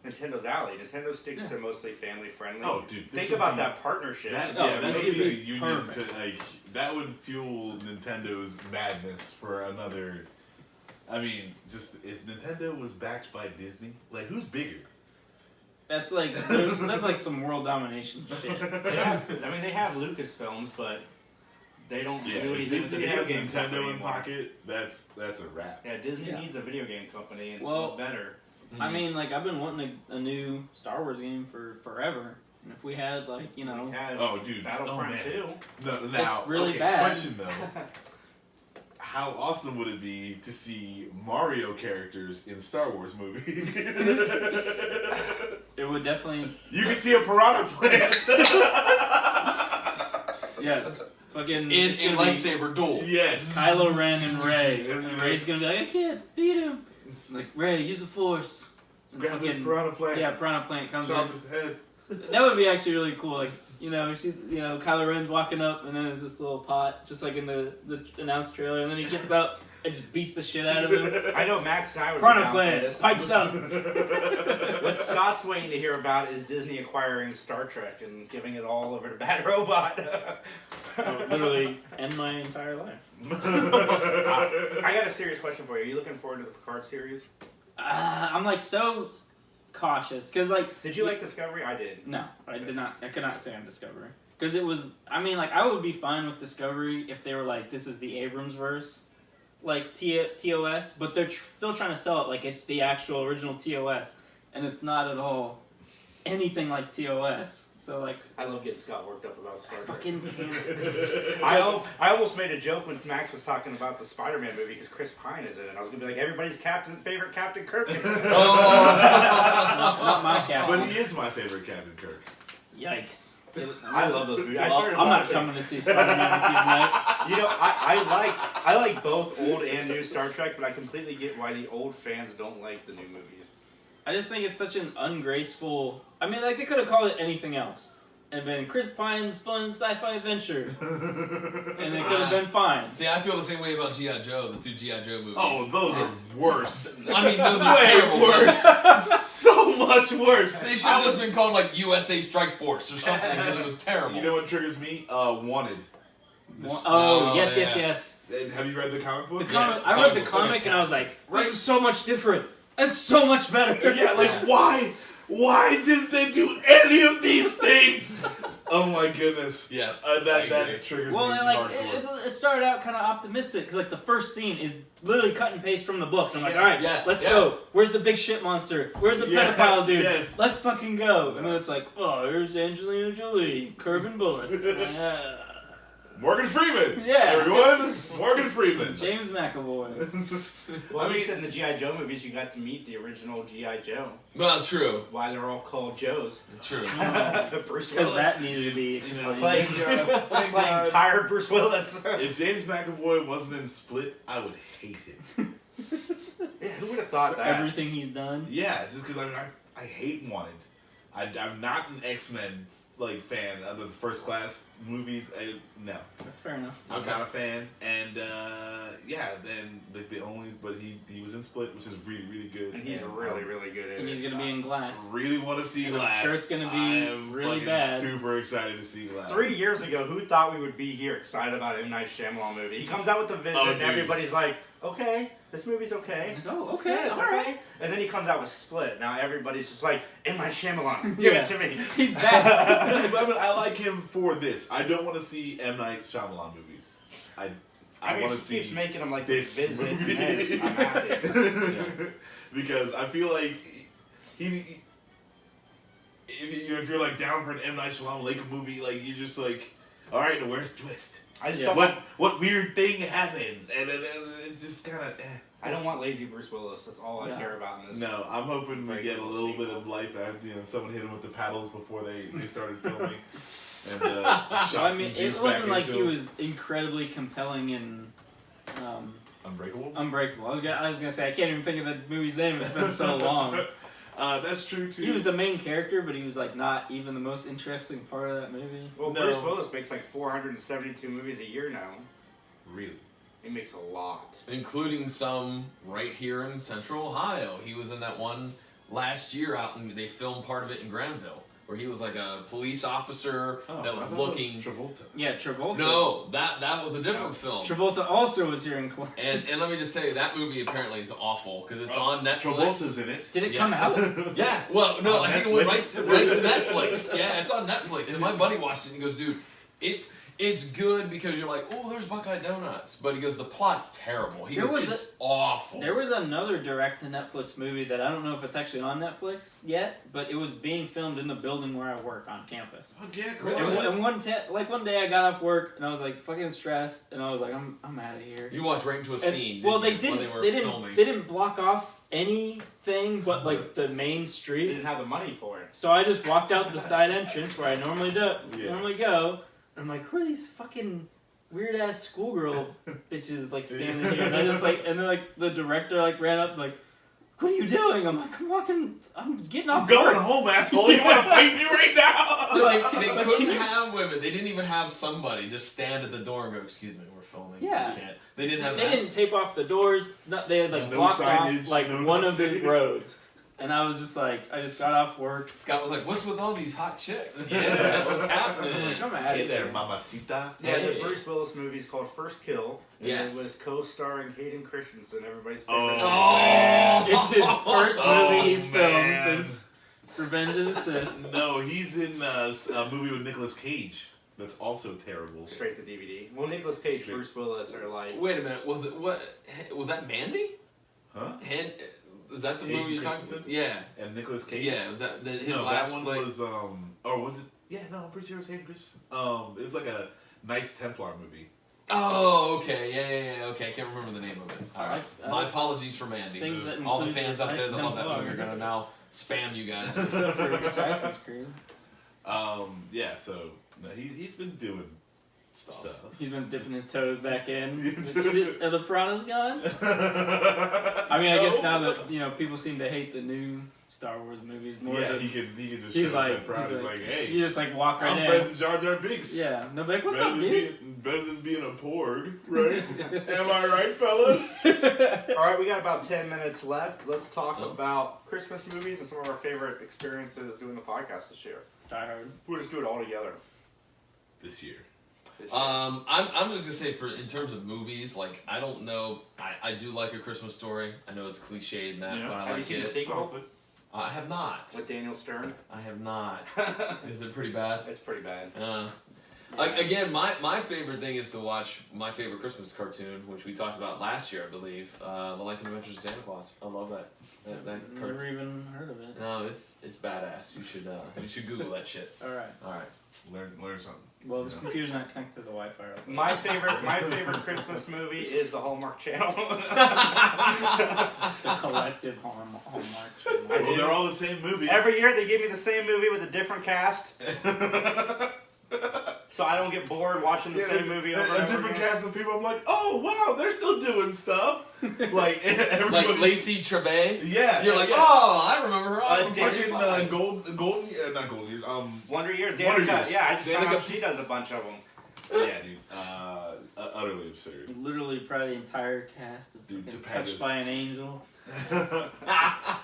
Nintendo's alley. Nintendo sticks to mostly family friendly. Oh, dude. this Think would about be- that partnership. That, Oh, yeah, that this would would be a be union perfect. to, like, that would fuel Nintendo's madness for another. I mean, just if Nintendo was backed by Disney, like, who's bigger? That's like some world domination shit. They have Lucasfilms, but they don't Yeah, do if anything with the Disney video has game company Nintendo in anymore. pocket, that's a wrap. Yeah, Disney Yeah. needs a video game company, and Well, what better? I mean, like, I've been wanting a new Star Wars game for forever. And if we had, like, you know... We had Oh, dude. Battlefront man. 2. No, now, It's really okay, bad. Question though: how awesome would it be to see Mario characters in Star Wars movies? It would definitely... You can see a piranha plant. Yes. Fucking... In it's gonna be lightsaber duel. Yes. Kylo Ren and Rey. And And Rey's gonna be like, I can't beat him. Like, Rey, use the Force. And grab this fucking- piranha plant. Yeah, Piranha Plant comes Chop in. his head. That would be actually really cool. Like, you know, you see, you know, Kylo Ren's walking up, and then there's this little pot, just like in the announced trailer, and then he gets up and just beats the shit out of him. I know Max and I would be Piranha down for Plant, this. pipes up. What Scott's waiting to hear about is Disney acquiring Star Trek and giving it all over to Bad Robot. Literally end my entire life. I got a serious question for you. Are you looking forward to the Picard series? I'm like so cautious because like. Did you like Discovery? I did. No, I did not. I could not stand Discovery because it was. I mean, like I would be fine with Discovery if they were like, this is the Abrams verse, like TOS, but they're still trying to sell it like it's the actual original TOS, and it's not at all anything like TOS. So like, I love getting Scott worked up about Star Trek. fucking. I almost made a joke when Max was talking about the Spider-Man movie because Chris Pine is in it. I was gonna be like, everybody's favorite Captain Kirk is in it. not my captain. But he is my favorite Captain Kirk. Yikes. I love those movies. I Well, started I'm not watching- coming to see Spider-Man with you tonight. You know, I like both old and new Star Trek, but I completely get why the old fans don't like the new movies. I just think it's such an ungraceful. I mean, like they could have called it anything else, and been Chris Pine's fun sci-fi adventure, and it could have been fine. See, I feel the same way about G.I. Joe, the two G.I. Joe movies. Oh, those are worse. I mean, those are Way terrible. worse. So much worse. They should have just been called like USA Strike Force or something because it was terrible. You know what triggers me? Wanted. Oh, yes, yeah. yes, yes. And have you read the comic book? The comic. I read the comic and I was like, this is so much different. It's so much better. Yeah, like why? Why didn't they do any of these things? Oh my goodness. Yes, I agree. That triggers Well, me and, like hardcore. it started out kind of optimistic because like the first scene is literally cut and paste from the book. And I'm like, Yeah, all right, yeah, let's yeah. go. Where's the big shit monster? Where's the Yeah, pedophile dude? yes. Let's fucking go. And then it's like, oh, here's Angelina Jolie curving bullets. Morgan Freeman. Yeah. Everyone, Morgan Freeman. James McAvoy. Well, at least in the G.I. Joe movies, you got to meet the original G.I. Joe. Well, true. Why they're all called Joes. True. Bruce Because Willis. that needed to be You know, explained. Playing, Thank playing God. tired Bruce Willis. If James McAvoy wasn't in Split, I would hate him. Yeah, who would have thought that? Everything he's done. Yeah, just because I hate Wanted. I'm not an X-Men like fan of the First Class movies, no. That's fair enough. I'm not a fan, and then but he was in Split, which is really, really good. And he's really, really good at it. And he's gonna be in Glass. Really want to see And Glass. I'm sure it's gonna be really bad. Super excited to see Glass. 3 years ago, who thought we would be here excited about M. Night Shyamalan movie? He comes out with The Visit, and dude. everybody's like, okay, this movie's okay. Oh, It's okay, good, alright. okay. And then he comes out with Split. Now everybody's just like, M. Night Shyamalan, give it to me. He's back. But I like him for this. I don't want to see M. Night Shyamalan movies. I mean, want to if he see keeps making them like this Visit. movie. Yes, I'm happy. Because I feel like if you're like down for an M. Night Shyamalan Lake movie, like you're just like, all right, now where's the twist? I just Yeah. don't What weird thing happens? And it's just kind of. I don't want lazy Bruce Willis. That's all I Yeah. care about in this. No, I'm hoping we Very get a cool little bit sequel. of life. Someone hit him with the paddles before they started filming, and shot I some mean, juice it wasn't back like into he him. was incredibly compelling in Unbreakable. Unbreakable. I was gonna say I can't even think of the movie's name. It's been so long. That's true too. He was the main character, but he was like not even the most interesting part of that movie. Well, No. Bruce Willis makes like 472 movies a year now. really. He makes a lot. Including some right here in Central Ohio. He was in that one last year out, and they filmed part of it in Granville, where he was like a police officer that was looking. Travolta. Yeah, Travolta. No, that was a different film. Travolta also was here in Class. And let me just tell you, that movie apparently is awful because it's on Netflix. Travolta's in it. Did it Yeah. come out? Yeah, well, no, On I think it went Netflix? right to Netflix. Yeah, it's on Netflix. And my buddy watched it and he goes, dude, it's good because you're like, oh, there's Buckeye Donuts. But he goes, the plot's terrible. He There goes, was it's awful. There was another direct-to-Netflix movie that I don't know if it's actually on Netflix yet, but it was being filmed in the building where I work on campus. Oh yeah, And one day I got off work and I was like fucking stressed, and I was like, I'm out of here. You walked right into a scene. Well, didn't they you, didn't. When They were didn't. filming. They didn't block off anything but like the main They street. didn't have the money for it. So I just walked out the side entrance where I normally Yeah. go. And I'm like, who are these fucking weird ass schoolgirl bitches like standing here? And I just like, and then like the director like ran up like, what are you doing? I'm like, I'm getting off I'm going work. home, asshole. You want to fight me right now? Like, They like, couldn't can you- have women. They didn't even have somebody just stand at the door and go, excuse me, we're filming. Yeah. We can't. They didn't have They that. didn't tape off the doors. They had like No blocked signage, off like no one of the nothing. roads. And I was just like, I just got off work. Scott was like, what's with all these hot chicks? Yeah, what's I'm happening? like, I'm out Hey of there, here. mamacita. Yeah, Hey. the Bruce Willis movie is called First Kill. And Yes. it was co-starring Hayden Christensen, everybody's favorite. Oh. It's his first movie he's filmed man. since Revenge of the Sith. No, he's in a movie with Nicolas Cage. That's also terrible. Straight to DVD. Well, Nicolas Cage, Straight. Bruce Willis are like. Wait a minute. Was that Mandy? Huh? Was that the Hayden movie you're talking Christensen? about? Yeah. And Nicolas Cage. Yeah. Was that his No, last that one flick? was or was it? Yeah, no, I'm pretty sure it was Hayden Christensen. It was like a Knights Templar movie. Oh, okay. Yeah. Okay, I can't remember the name of it. All right. I My apologies for Mandy. things that All the include fans out there Knights that love that Templar. movie are gonna now spam you guys. Except for Assassin's Creed. Yeah. So no, he's been doing stuff. He's been dipping his toes back in. Are the piranhas gone? I mean, I guess now that people seem to hate the new Star Wars movies more. Yeah, than, he can just he's show like, his pride. He's like, hey, you just like walk right I'm in. friends with Jar Jar Binks. Yeah, and they'll be like, "What's better up, than dude?" better than being a porg, right? Am I right, fellas? All right, we got about 10 minutes left. Let's talk Oh. about Christmas movies and some of our favorite experiences doing the podcast this year. Die Hard. We'll just do it all together. This year. This year. I'm just gonna say in terms of movies, like I don't know, I do like A Christmas Story. I know it's cliched and that, Yeah. but I Have you like seen the it. sequel? I have not. With Daniel Stern? I have not. Is it pretty bad? It's pretty bad. Again, my favorite thing is to watch my favorite Christmas cartoon, which we talked about last year, I believe, The Life and Adventures of Santa Claus. I love that. That Never cartoon. even heard of it. No, it's badass. You should Google that shit. All right. All right. Learn something. Well, this Yeah. computer's not connected to the Wi-Fi. Right now. My favorite Christmas movie is the Hallmark Channel. It's the collective Hallmark. Well, they're all the same movie. Every year they give me the same movie with a different cast. so I don't get bored watching the same movie over and a over different again. cast of people. I'm like, oh wow, they're still doing stuff. Like everybody. Like Lacey Trevay. Yeah. You're like, yeah. oh, I remember her. Fucking golden, not golden years. Wonder Years, Wonder Danica. Years. Yeah, I just found Danica- out she does a bunch of them. Yeah, dude. Utterly absurd. Literally, probably the entire cast of Dude, fucking Topanga's- Touched by an Angel.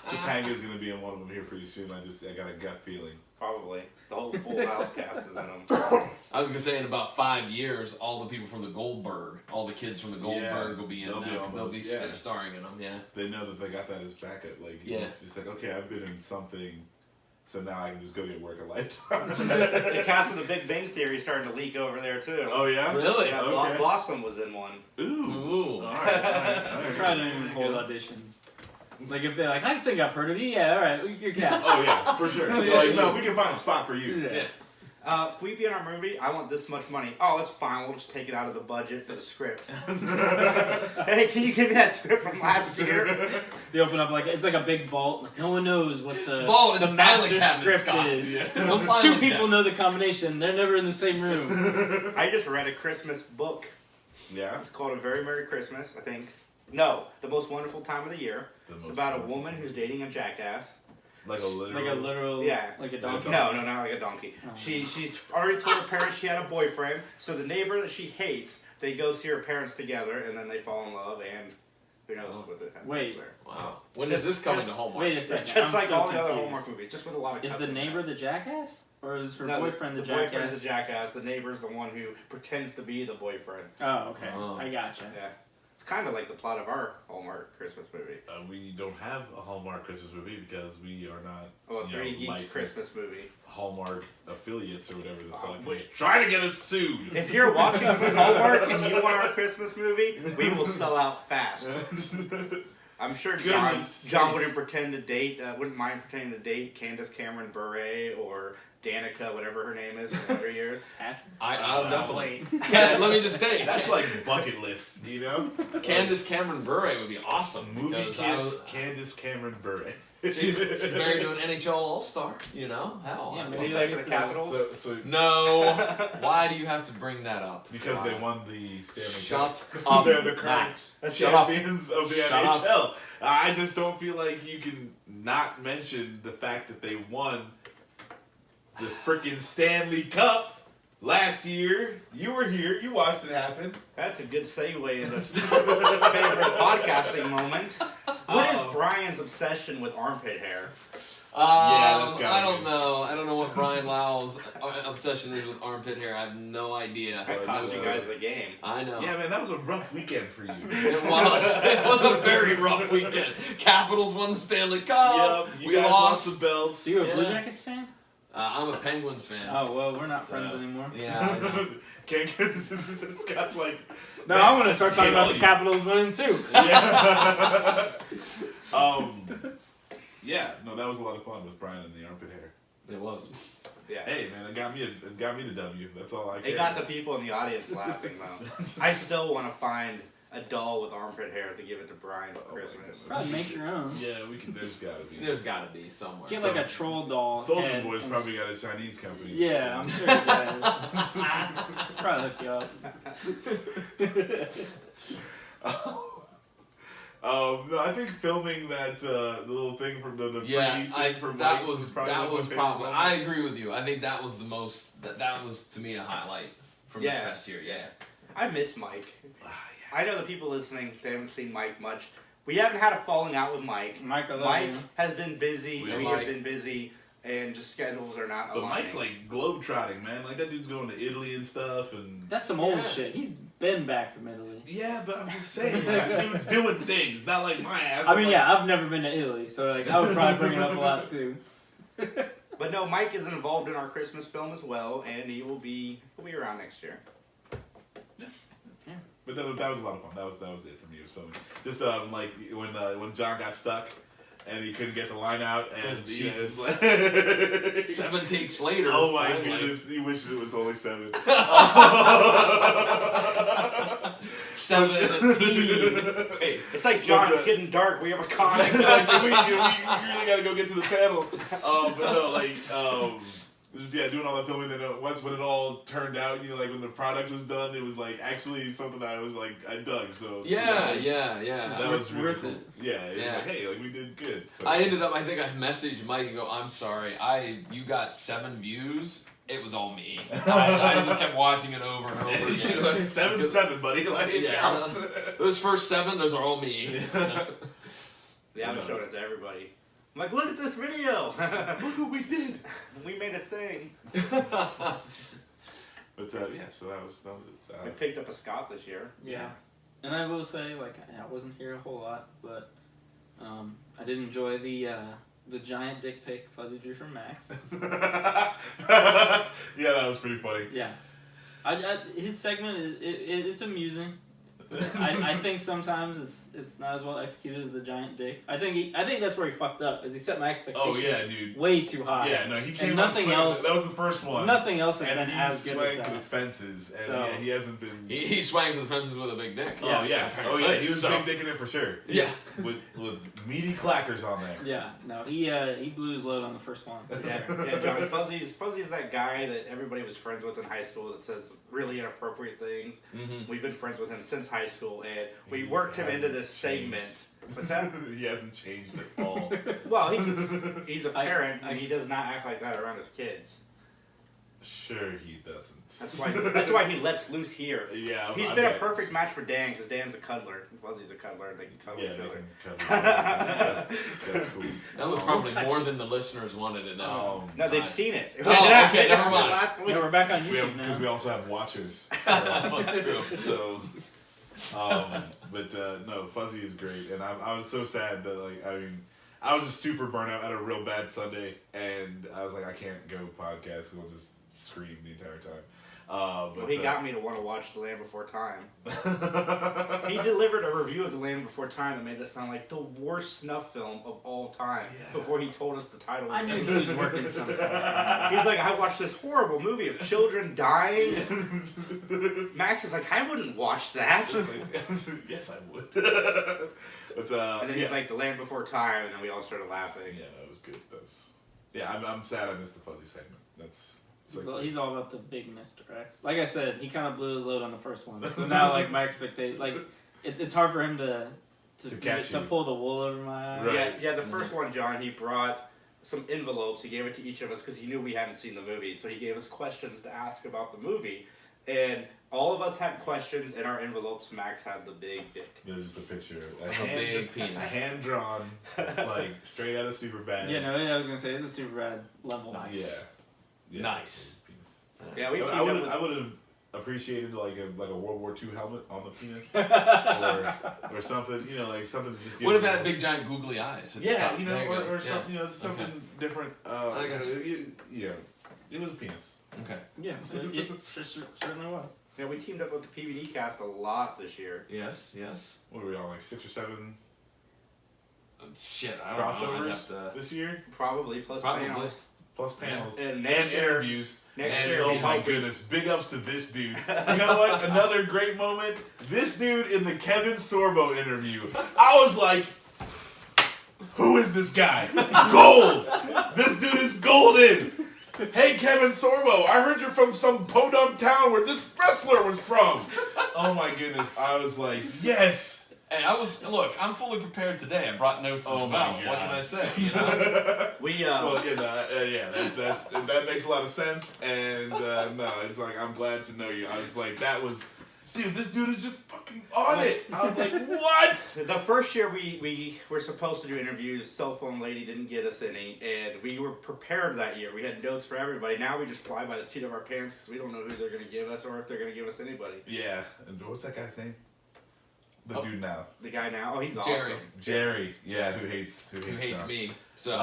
Topanga's gonna be in one of them here pretty soon. I got a gut feeling. Probably. The whole Full House cast is in them. I was gonna say in about 5 years, all the people from the Goldberg, all the kids from the Goldberg will be in they'll be them. on They'll those, be yeah. starring in them. Yeah. They know that they got that as backup. Like, Yeah. it's just like, okay, I've been in something, so now I can just go get work a lifetime. The cast of The Big Bang Theory is starting to leak over there too. Oh yeah. Really? Yeah, Okay. Blossom was in one. Ooh. Ooh. All right. They probably don't even hold auditions. Like if they're like, I think I've heard of you. Yeah, all right, you're cast. Oh yeah, for sure. They're like, no, we can find a spot for you. Yeah. Can we be in our movie? I want this much money. Oh, that's fine. We'll just take it out of the budget for the script. Hey, can you give me that script from last year? They open up like it's like a big vault. Like, no one knows what the Vault is the the master filing cabinet, script Scott. is. Yeah. It's a filing Two people cabinet. know the combination. They're never in the same room. I just read a Christmas book. Yeah. It's called A Very Merry Christmas, I think. No, The Most Wonderful Time of the Year. It's about a woman who's dating a jackass. Like a literal. Like a literal. Yeah. Like a Like donkey. a- No, not like a donkey. Oh. She's already told her parents she had a boyfriend, so the neighbor that she hates, they go see her parents together, and then they fall in love, and who knows what the Wait. Wow. When does this come Just- into Hallmark? Wait a It's second. just I'm like so all the other confused. Hallmark movies, just with a lot of Is cuts the in neighbor there. the jackass, or is her No, boyfriend the boyfriend's jackass? the jackass. The neighbor's the one who pretends to be the boyfriend. Oh, okay. Oh. I gotcha. Yeah. It's kind of like the plot of our Hallmark Christmas movie. We don't have a Hallmark Christmas movie because we are not Well, you Three know, Geeks licensed Christmas movie. Hallmark affiliates or whatever the fuck. which- Trying to get us sued. If you're watching Hallmark and you want our Christmas movie, we will sell out fast. I'm sure Goodness John sake. wouldn't pretend to date, wouldn't mind pretending to date Candace Cameron Bure or Danica, whatever her name is, in 3 years. Patrick? I'll definitely. Let me just say, That's like bucket list, you know? Candace Cameron Bure would be awesome. Movie because kiss Candace Cameron Bure. she's married to an NHL All-Star. You know, hell. Yeah, I maybe They mean- play for the Capitals. So No. Why do you have to bring that up? because they won the Stanley Shut Cup. up, They're the current Max. Shut up. champions of the Shut NHL. I just don't feel like you can not mention the fact that they won the freaking Stanley Cup last year. You were here. You watched it happen. That's a good segue into favorite podcasting moments. What is Brian's obsession with armpit hair? that's gotta I don't be. know. I don't know what Brian Lau's obsession is with armpit hair. I have no idea. That cost you guys the game. I know. Yeah, man, that was a rough weekend for you. It was. It was a very rough weekend. Capitals won the Stanley Cup. Yep, you we guys lost. lost the belts. So you a Blue Yeah. Jackets fan? I'm a Penguins fan. Oh well, we're not So, friends anymore. Yeah. I know. Can't get Scott's like. No, man, I want to start talking about the you. Capitals winning too. Yeah. Yeah. No, that was a lot of fun with Brian and the armpit hair. It was. Yeah. Hey, man, it got me the W. That's all I care. It got the people in the audience laughing, though. I still want to find a doll with armpit hair to give it to Brian for Christmas. Probably make your own. Yeah, we can. There's gotta be. There's got to be somewhere. Get like a troll doll. Soldier head Boy's and- probably got a Chinese company. Yeah, I'm sure it does. Probably hook you up. No, I think filming that the little thing from the Yeah, free thing from that Mike was probably one of my favorite probably. moments. I agree with you. I think that was the most. That was to me a highlight from this Yeah. past year. Yeah. I miss Mike. Ah, I know the people listening, they haven't seen Mike much. We haven't had a falling out with Mike. Mike, I love Mike you. has been busy. We We love have Mike. been busy, and just schedules are not But aligning. Mike's like globetrotting, man. Like that dude's going to Italy and stuff, and That's some old Yeah. shit. He's been back from Italy. yeah. But I'm just saying, like, the dude's doing things, not like my ass. I I'm mean, like, yeah, I've never been to Italy, so like I would probably bring it up a lot too. But no, Mike is involved in our Christmas film as well, and he'll be around next year. But that was a lot of fun. That was it for me. It was filming. Just like when John got stuck and he couldn't get the line out, and Oh, you know, it's Jesus. like 7 takes later. oh my finally. goodness, he wishes it was only 7. 17 takes. It's like John, But, it's getting dark. We have a con. like, we really got to go get to the panel. But no, like, Just doing all that filming. Then once when it all turned out, like when the product was done, it was like actually something I was like I dug. So Yeah. That was really worth cool. it. Yeah, it was like, hey, like we did good. So. I ended up. I think I messaged Mike and go, "I'm sorry. You got 7 views. It was all me. I just kept watching it over and over again. Like 7-7, buddy. Like it counts. Those first 7, those are all me. Yeah, I'm showing it to everybody. I'm like, look at this video. Look what we did. We made a thing. But yeah, so that was it. We picked up a Scott this year. Yeah. And I will say, like, I wasn't here a whole lot, but I did enjoy the giant dick pic Fuzzy drew from Max. Yeah, that was pretty funny. Yeah. His segment it's amusing. I think sometimes it's not as well executed as the giant dick. I think that's where he fucked up, is he set my expectations Oh yeah, dude. way too high. Yeah, no, he came. And nothing else. That was the first one. Nothing else has and been as good swang as for the that. fences, and So- yeah, he hasn't been. He swang for the fences with a big dick. Oh yeah, he was So- big dicking it for sure. Yeah. with meaty clackers on there. Yeah, no, he blew his load on the first one. Yeah, Johnny Fuzzy's that guy that everybody was friends with in high school that says really inappropriate things. Mm-hmm. We've been friends with him since high school, and we worked him into this segment. What's that? He hasn't changed at all. Well, he's a parent, and he does not act like that around his kids. Sure, he doesn't. That's why he lets loose here. Yeah, He's been a perfect match for Dan, because Dan's a cuddler, and Fuzzy's a cuddler, and they can cuddle Yeah, each they other. can cuddle. That's cool. That was probably more than the listeners wanted to know. No, they've seen it. Oh, okay, never mind. Last week. Yeah, we're back on YouTube Because now. we also have watchers. True. So, but no, Fuzzy is great, and I was so sad that I was just super burnt out. I had a real bad Sunday, and I was like, I can't go podcast because I'll just scream the entire time. But He got me to want to watch The Land Before Time. He delivered a review of The Land Before Time that made it sound like the worst snuff film of all time. Yeah. Before he told us the title. I knew he was working something. He's like, I watched this horrible movie of children dying. Max is like, I wouldn't watch that. Yes, I would. But And then he's like, The Land Before Time, and then we all started laughing. yeah, that was good. I'm sad I missed the Fuzzy segment. He's all about the big Mr. X. Like I said, he kind of blew his load on the first one. So now, like, my expectation, like, it's hard for him to pull the wool over my eyes. Right. Yeah, the first one, John, he brought some envelopes. He gave it to each of us because he knew we hadn't seen the movie. So he gave us questions to ask about the movie. And all of us had questions in our envelopes. Max had the big dick. There's just a picture. big penis. A hand-drawn, like, straight out of Superbad. Yeah, no, I was going to say, it's a super rad level. Nice. Yeah. Nice. Yeah, we I would have appreciated like a World War II helmet on the penis, or something. Like something to just. Would have had big giant googly eyes. Yeah, There you go. or something. Something different. I guess. It was a penis. Okay. Yeah, it certainly was. Yeah, we teamed up with the PVD cast a lot this year. Yes. What were we on, like 6 or 7 Shit, I don't know. I'd crossovers have to... this year? Probably, plus Probably. panels. Plus panels And and next year- interviews. Next And year, oh we my might- goodness, big ups to this dude. You know what? Another great moment. This dude in the Kevin Sorbo interview. I was like, who is this guy? Gold! This dude is golden! Hey Kevin Sorbo, I heard you're from some podunk town where this wrestler was from. Oh my goodness, I was like, yes! Hey, I'm fully prepared today. I brought notes Oh as my well. God. What can I say? You know? Well, that makes a lot of sense, and no, it's like, I'm glad to know you. I was like, dude, this dude is just fucking on it. I was like, what? The first year we were supposed to do interviews, cell phone lady didn't get us any, and we were prepared that year. We had notes for everybody. Now we just fly by the seat of our pants because we don't know who they're going to give us or if they're going to give us anybody. Yeah, and what's that guy's name? The dude now. The guy now? Oh, he's Jerry. awesome. Jerry. Yeah, who hates John. me. So,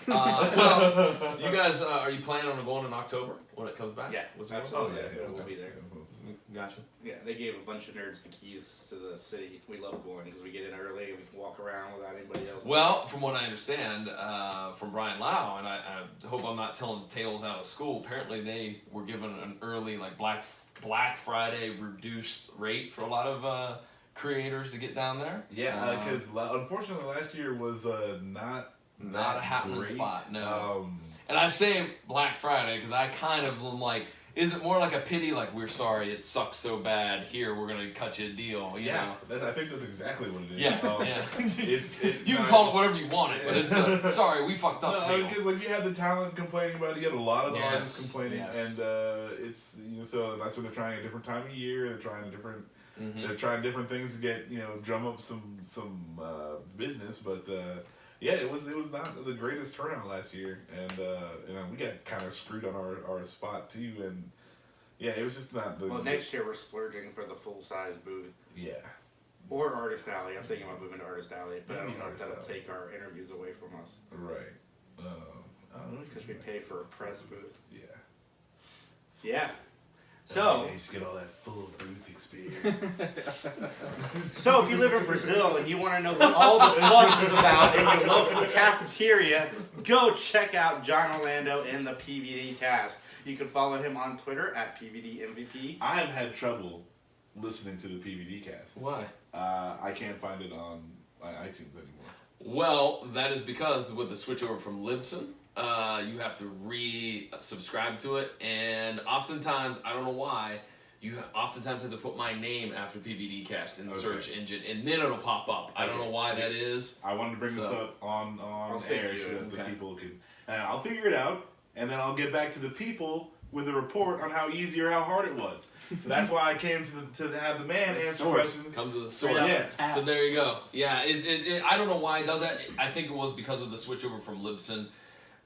well, you guys, are you planning on going in October when it comes back? Yeah, What's it going? absolutely. Oh, yeah, We'll be there. Gotcha. Yeah, they gave a bunch of nerds the keys to the city. We love going because we get in early and we can walk around without anybody else. Well, from what I understand from Brian Lau, and I hope I'm not telling tales out of school, apparently they were given an early, like, Black Friday reduced rate for a lot of creators to get down there. Yeah, because unfortunately last year was not a happening great. spot, no. And I say Black Friday because I kind of am like, is it more like a pity, like, we're sorry, it sucks so bad, here, we're going to cut you a deal, you know? I think that's exactly what it is. Yeah, you can call it whatever you want it, but it's sorry, we fucked up. No, because like you had the talent complaining about it, you had a lot of the artists complaining, and it's so that's when they're trying a different time of year, they're trying different things to get drum up some business, but yeah, it was not the greatest turnout last year, and we got kind of screwed on our spot too, and yeah, it was just not. Well, next year we're splurging for the full size booth. Yeah. Or Artist Alley. I'm thinking about moving to Artist Alley, but I don't know if that'll take our interviews away from us. Right. I don't know. Because we pay for a press booth. Yeah. Yeah. So, you just get all that full booth experience. So if you live in Brazil and you want to know what all the fuss is about in your local cafeteria, go check out John Orlando and the PVD cast. You can follow him on Twitter at PVDMVP. I have had trouble listening to the PVD cast. Why? I can't find it on iTunes anymore. Well, that is because with the switch over from Libsyn, you have to re-subscribe to it, and oftentimes, I don't know why, you oftentimes have to put my name after PVD cast in the search engine, and then it'll pop up. I don't know why that is. I wanted to bring this up on air so that the people can... And I'll figure it out, and then I'll get back to the people with a report on how easy or how hard it was. So that's why I came to have the man answer questions. Come to the source. Yeah. So there you go. Yeah, I don't know why it does that. I think it was because of the switch over from Libsyn.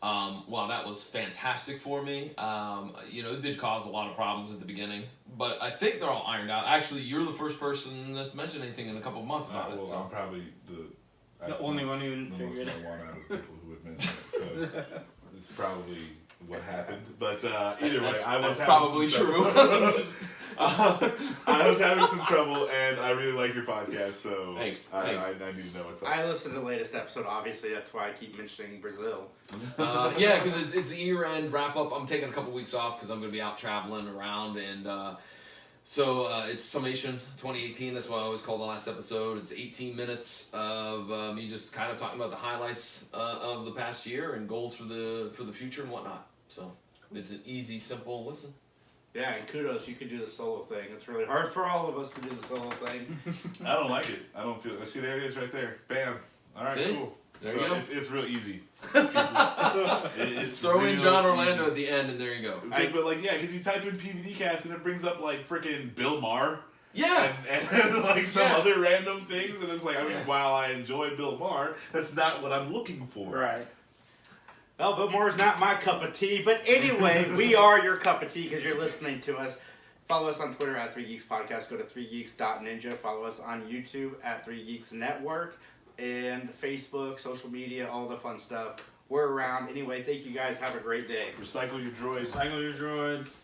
Well, that was fantastic for me. It did cause a lot of problems at the beginning, but I think they're all ironed out. Actually, you're the first person that's mentioned anything in a couple of months about it. Well, So. I'm probably the only one who didn't figure it out. one out of the people who had mentioned it. So it's probably what happened. But either way, that's probably true. I was having some trouble, and I really like your podcast, so Thanks. I need to know what's up. I listened to the latest episode, obviously, that's why I keep mentioning Brazil. Yeah, because it's the year-end wrap-up. I'm taking a couple weeks off because I'm going to be out traveling around, and so it's Summation 2018. That's what I always call the last episode. It's 18 minutes of me just kind of talking about the highlights of the past year and goals for the future and whatnot. So it's an easy, simple listen. Yeah, and kudos, you could do the solo thing. It's really hard for all of us to do the solo thing. I don't like it. I don't feel. See, there it is, right there. Bam. All right, cool. There you go. It's real easy. Just throw in John Orlando at the end, and there you go. But because you type in PVD cast and it brings up like freaking Bill Maher. Yeah. And like some other random things, and it's like, I mean, while I enjoy Bill Maher, that's not what I'm looking for. Right. Well, Bill Maher's not my cup of tea, but anyway, we are your cup of tea because you're listening to us. Follow us on Twitter at 3Geeks Podcast. Go to 3geeks.ninja. Follow us on YouTube at 3Geeks Network and Facebook, social media, all the fun stuff. We're around. Anyway, thank you guys. Have a great day. Recycle your droids. Recycle your droids.